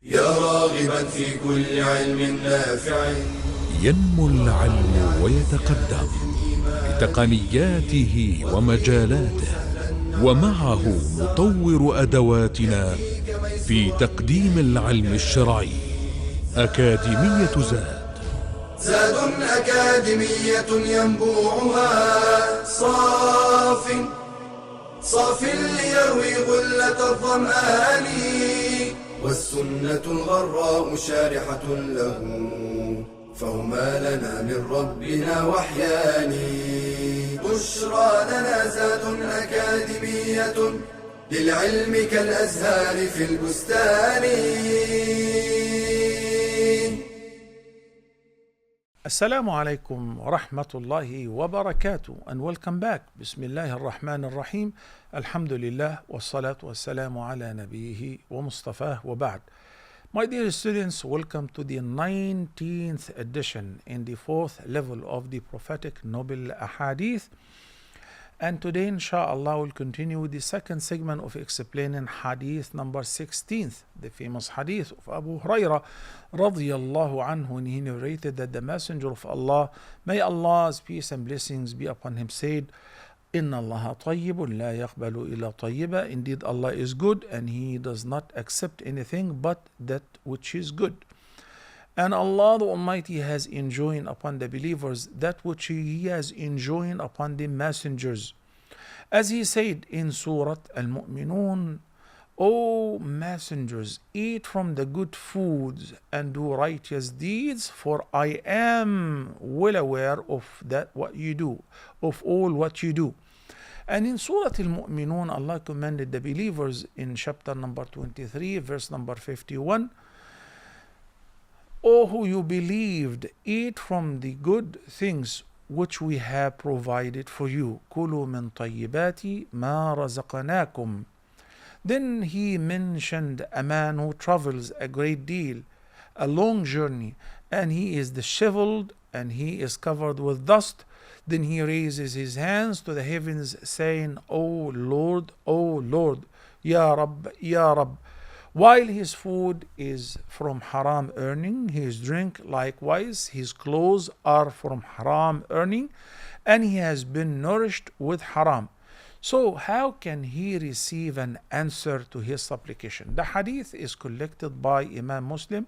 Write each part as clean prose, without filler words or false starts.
يا راغبا في كل علم نافع. ينمو العلم ويتقدم بتقنياته ومجالاته، ومعه نطور أدواتنا في تقديم العلم الشرعي. أكاديمية زاد أكاديمية ينبوعها صاف ليروي غلة الظمآن، والسنة الغراء شارحة له، فهما لنا من ربنا وحيان. بشرى لنا زاد أكاديمية للعلم كالأزهار في البستان. Assalamu alaikum wa rahmatullahi wa barakatuh, and welcome back. Bismillahir Rahmanir Rahim. Alhamdulillah wa salatu wa salamu ala nabihi wa mustafah wa ba'd. My dear students, welcome to the 19th edition in the fourth level of the prophetic noble Hadith. And today, inshallah, we'll continue with the second segment of explaining Hadith number 16th, the famous Hadith of Abu Hurairah radiyallahu anhu, when he narrated that the Messenger of Allah, may Allah's peace and blessings be upon him, said, Inna Allah tayyibun la yaqbalu illa tayyiba. Indeed, Allah is good and He does not accept anything but that which is good. And Allah the Almighty has enjoined upon the believers that which He has enjoined upon the messengers. As He said in Surah Al-Mu'minun, O messengers, eat from the good foods and do righteous deeds, for I am well aware of that what you do, of all what you do. And in Surah Al-Mu'minun, Allah commanded the believers in chapter number 23, verse number 51, O who you believed, eat from the good things which we have provided for you. كُلُوا مِن طَيِّبَاتِ مَا رَزَقْنَاكُمْ. Then He mentioned a man who travels a great deal, a long journey, and he is disheveled and he is covered with dust. Then he raises his hands to the heavens, saying, O Lord, Ya Rabb, Ya Rabb. While his food is from haram earning, his drink likewise, his clothes are from haram earning, and he has been nourished with haram. So how can he receive an answer to his supplication? The hadith is collected by Imam Muslim,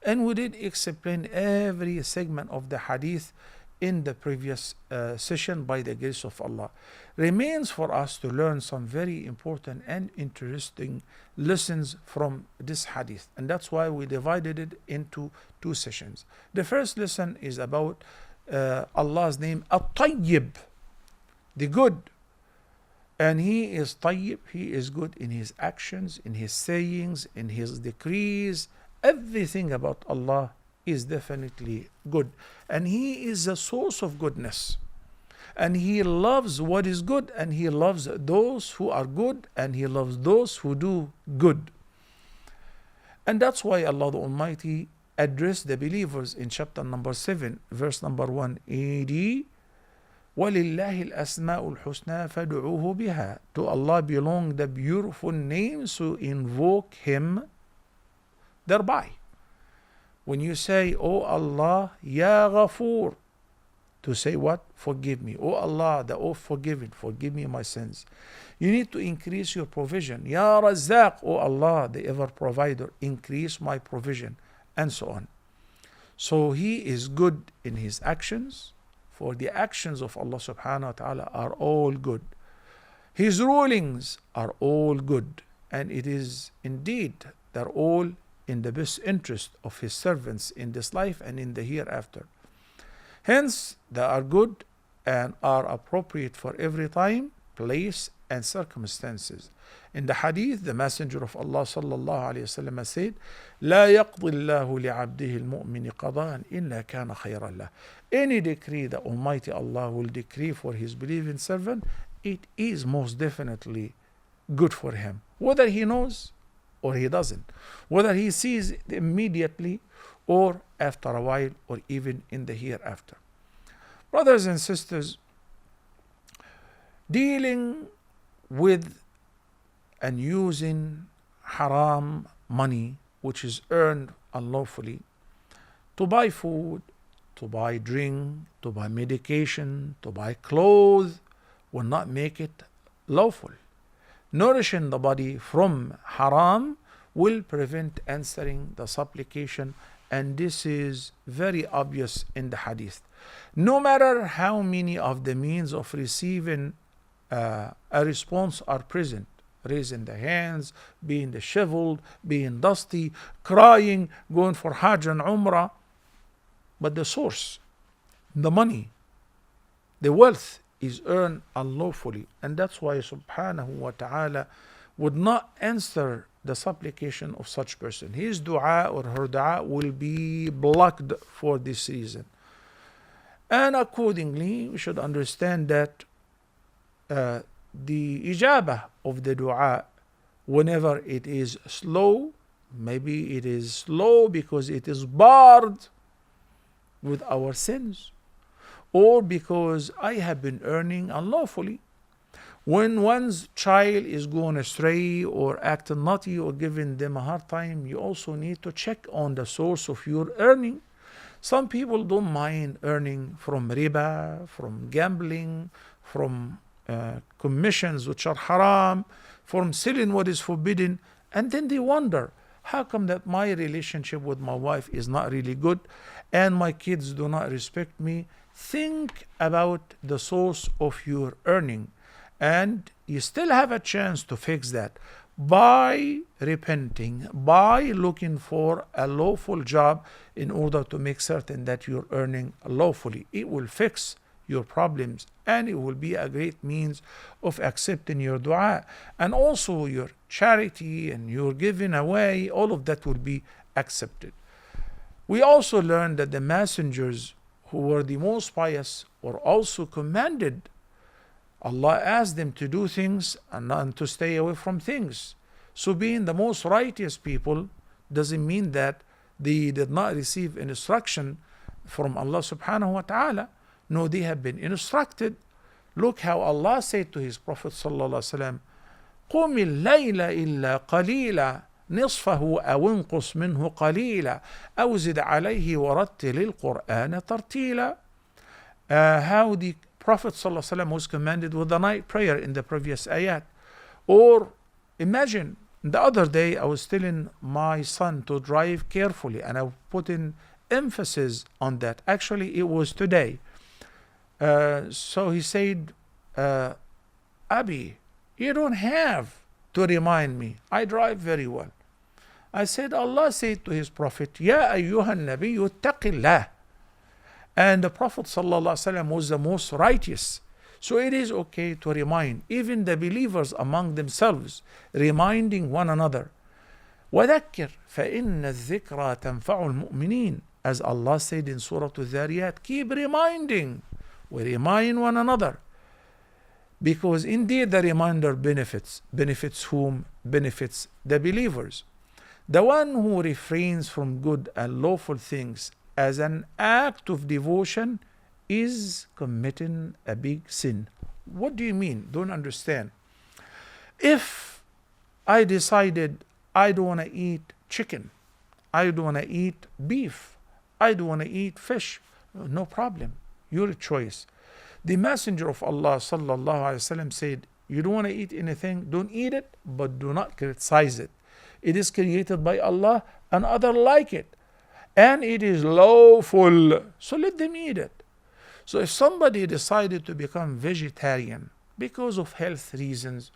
and we did explain every segment of the hadith in the previous session by the grace of Allah. Remains for us to learn some very important and interesting lessons from this hadith, and that's why we divided it into two sessions. The first lesson is about Allah's name At-Tayyib, the good. And He is Tayyib, He is good in His actions, in His sayings, in His decrees. Everything about Allah is definitely good, and He is a source of goodness, and He loves what is good, and He loves those who are good, and He loves those who do good. And that's why Allah the Almighty addressed the believers in chapter number 7, verse number 180, وَلِلَّهِ الْأَسْمَاءُ الْحُسْنَى فَادْعُوهُ بِهَا. To Allah belong the beautiful names, so invoke Him thereby. When you say, O Allah, Ya Ghafoor, to say what? Forgive me. O Allah, the all forgiving, forgive me my sins. You need to increase your provision. Ya Razzaq, O Allah, the ever provider, increase my provision, and so on. So He is good in His actions, for the actions of Allah subhanahu wa ta'ala are all good. His rulings are all good, and it is indeed, they're all in the best interest of His servants in this life and in the hereafter. Hence, they are good and are appropriate for every time, place, and circumstances. In the hadith, the Messenger of Allah sallallahu alayhi wasallam said, لا يقضي الله لعبده المؤمن قضاء إلا كان خيرا له. Any decree that Almighty Allah will decree for His believing servant, it is most definitely good for him, whether he knows or he doesn't, whether he sees it immediately or after a while, or even in the hereafter. Brothers and sisters, dealing with and using haram money which is earned unlawfully, to buy food, to buy drink, to buy medication, to buy clothes, will not make it lawful. Nourishing the body from haram will prevent answering the supplication, and this is very obvious in the hadith. No matter how many of the means of receiving a response are present, raising the hands, being disheveled, being dusty, crying, going for Hajj and Umrah, but the source, the money, the wealth is earned unlawfully, and that's why subhanahu wa ta'ala would not answer the supplication of such person. His dua or her dua will be blocked for this reason. And accordingly, we should understand that the ijabah of the dua, whenever it is slow, maybe it is slow because it is barred with our sins, or because I have been earning unlawfully. When one's child is going astray or acting naughty or giving them a hard time, you also need to check on the source of your earning. Some people don't mind earning from riba, from gambling, from commissions which are haram, from selling what is forbidden, and then they wonder, how come that my relationship with my wife is not really good and my kids do not respect me? Think about the source of your earning, and you still have a chance to fix that by repenting, by looking for a lawful job in order to make certain that you're earning lawfully. It will fix your problems, and it will be a great means of accepting your dua, and also your charity and your giving away, all of that will be accepted. We also learned that the messengers who were the most pious were also commanded. Allah asked them to do things and to stay away from things. So being the most righteous people doesn't mean that they did not receive instruction from Allah subhanahu wa ta'ala. No, they have been instructed. Look how Allah said to His Prophet sallallahu alaihi wasallam, قُمِ اللَّيْلَ إِلَّا قَلِيلًا نصفه أو انقص منه قليلا أو زد عليه ورتل القرآن ترتيلا. How the Prophet ﷺ was commanded with the night prayer in the previous ayat. Or imagine, the other day I was telling my son to drive carefully, and I put in emphasis on that. Actually, it was today. So he said, Abi, you don't have to remind me. I drive very well. I said, Allah said to His Prophet, Ya ayyuhan nabiyyu ittaqillah. And the Prophet ﷺ was the most righteous. So it is okay to remind, even the believers among themselves, reminding one another. وَذَكِّرْ فَإِنَّ الذِّكْرَى تَنْفَعُ الْمُؤْمِنِينَ. As Allah said in Surah Al-Dhariyat, keep reminding. We remind one another. Because indeed the reminder benefits. Benefits whom? Benefits the believers. The one who refrains from good and lawful things as an act of devotion is committing a big sin. What do you mean? Don't understand. If I decided I don't want to eat chicken, I don't want to eat beef, I don't want to eat fish, no problem. Your choice. The Messenger of Allah sallallahu alaihi wasallam said, you don't want to eat anything, don't eat it, but do not criticize it. It is created by Allah and others like it. And it is lawful. So let them eat it. So if somebody decided to become vegetarian because of health reasons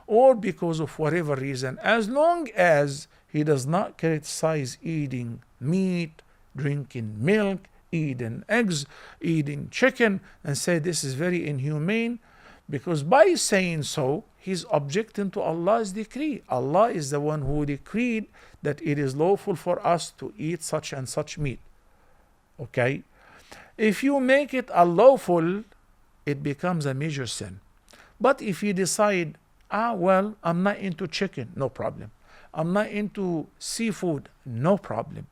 or because of whatever reason, as long as he does not criticize eating meat, drinking milk, eating eggs, eating chicken, and say this is very inhumane, because by saying so, he's objecting to Allah's decree. Allah is the one who decreed that it is lawful for us to eat such and such meat. Okay? If you make it unlawful, it becomes a major sin. But if you decide, well, I'm not into chicken, no problem. I'm not into seafood, no problem.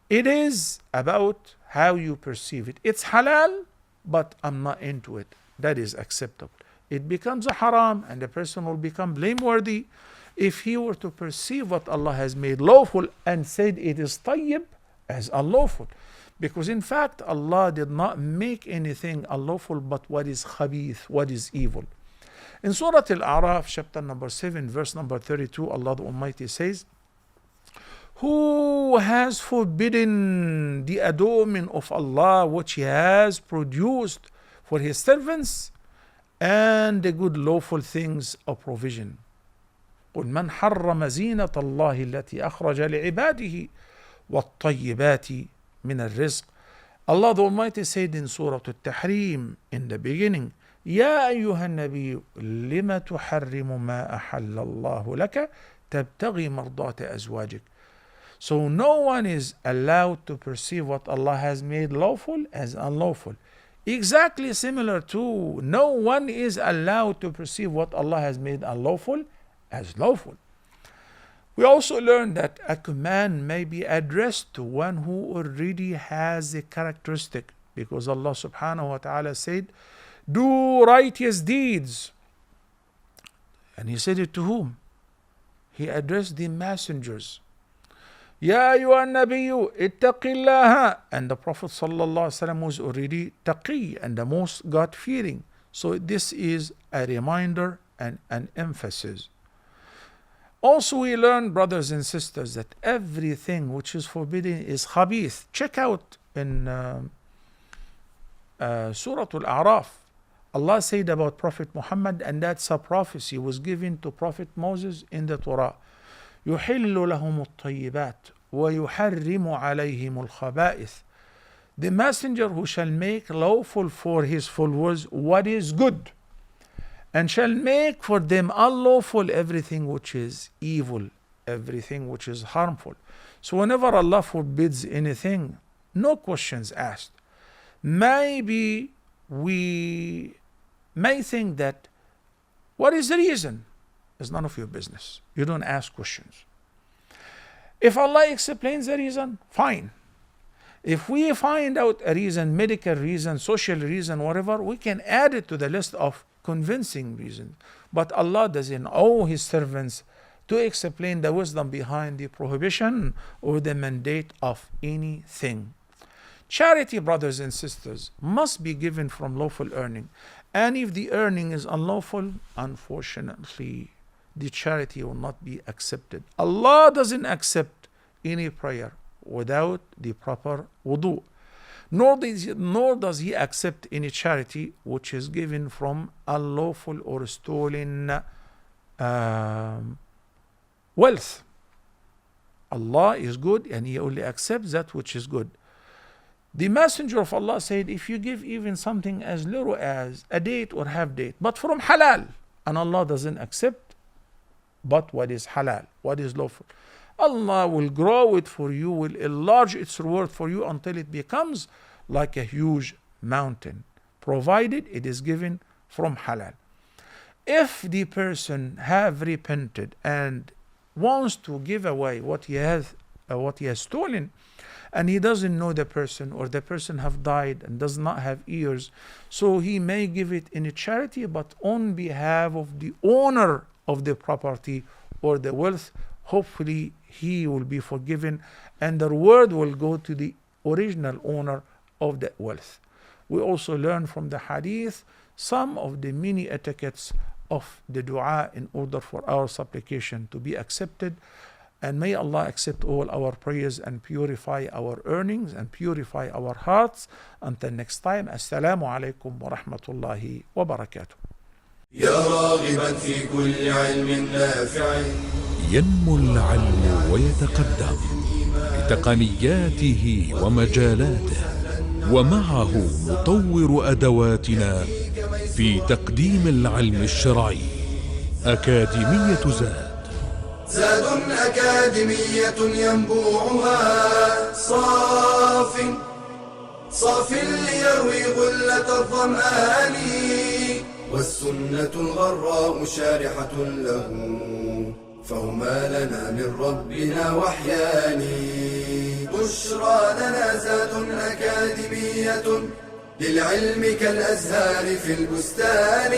It is about how you perceive it. It's halal, but I'm not into it. That is acceptable. It becomes a haram, and the person will become blameworthy, if he were to perceive what Allah has made lawful and said it is tayyib as unlawful. Because in fact, Allah did not make anything unlawful but what is khabith, what is evil. In Surah Al-A'raf, chapter number 7, verse number 32, Allah the Almighty says, who has forbidden the adornment of Allah which He has produced for His servants and the good lawful things of provision. قل من حرم زينة الله التي أخرج لعباده والطيبات من الرزق. Allah the Almighty said in Surah Al-Tahrim in the beginning, يا أيها النبي لما تحرم ما أحل الله لك تبتغي مرضات أزواجك. So no one is allowed to perceive what Allah has made lawful as unlawful. Exactly similar to no one is allowed to perceive what Allah has made unlawful as lawful. We also learned that a command may be addressed to one who already has a characteristic, because Allah subhanahu wa ta'ala said, do righteous deeds. And He said it to whom? He addressed the messengers. Ya ayyuhan nabiyyu ittaqillaha. And the Prophet sallallahu alaihi wasallam was already taqi and the most God-fearing. So this is a reminder and an emphasis. Also we learn, brothers and sisters, that everything which is forbidden is khabith. Check out in Surah Al-A'raf. Allah said about Prophet Muhammad, and that's a prophecy was given to Prophet Moses in the Torah. يُحِلُّ لَهُمُ الطَّيِّبَاتِ وَيُحَرِّمُ عَلَيْهِمُ الْخَبَائِثِ. The messenger who shall make lawful for his followers what is good, and shall make for them unlawful everything which is evil, everything which is harmful. So whenever Allah forbids anything, no questions asked. Maybe we may think that, what is the reason? It's none of your business. You don't ask questions. If Allah explains the reason, fine. If we find out a reason, medical reason, social reason, whatever, we can add it to the list of convincing reasons. But Allah doesn't owe His servants to explain the wisdom behind the prohibition or the mandate of anything. Charity, brothers and sisters, must be given from lawful earning. And if the earning is unlawful, unfortunately, the charity will not be accepted. Allah doesn't accept any prayer without the proper wudu. Nor does He accept any charity which is given from unlawful or stolen wealth. Allah is good and He only accepts that which is good. The Messenger of Allah said, if you give even something as little as a date or half date, but from halal, and Allah doesn't accept but what is halal, what is lawful, Allah will grow it for you, will enlarge its reward for you until it becomes like a huge mountain, provided it is given from halal. If the person have repented and wants to give away what he has stolen, and he doesn't know the person, or the person have died and does not have ears, so he may give it in a charity, but on behalf of the owner of the property or the wealth. Hopefully he will be forgiven and the reward will go to the original owner of that wealth. We also learn from the hadith some of the many etiquettes of the dua in order for our supplication to be accepted. And may Allah accept all our prayers and purify our earnings and purify our hearts. Until next time, Assalamu alaikum wa rahmatullahi wa barakatuh. يا راغبا في كل علم نافع. ينمو العلم ويتقدم بتقنياته ومجالاته، ومعه نطور أدواتنا في تقديم العلم الشرعي. أكاديمية زاد أكاديمية ينبوعها صاف ليروي غلة الظمآن، والسنة الغراء شارحة له، فهما لنا من ربنا وحيان. بشرى لنا زاد أكاديمية للعلم كالأزهار في البستان.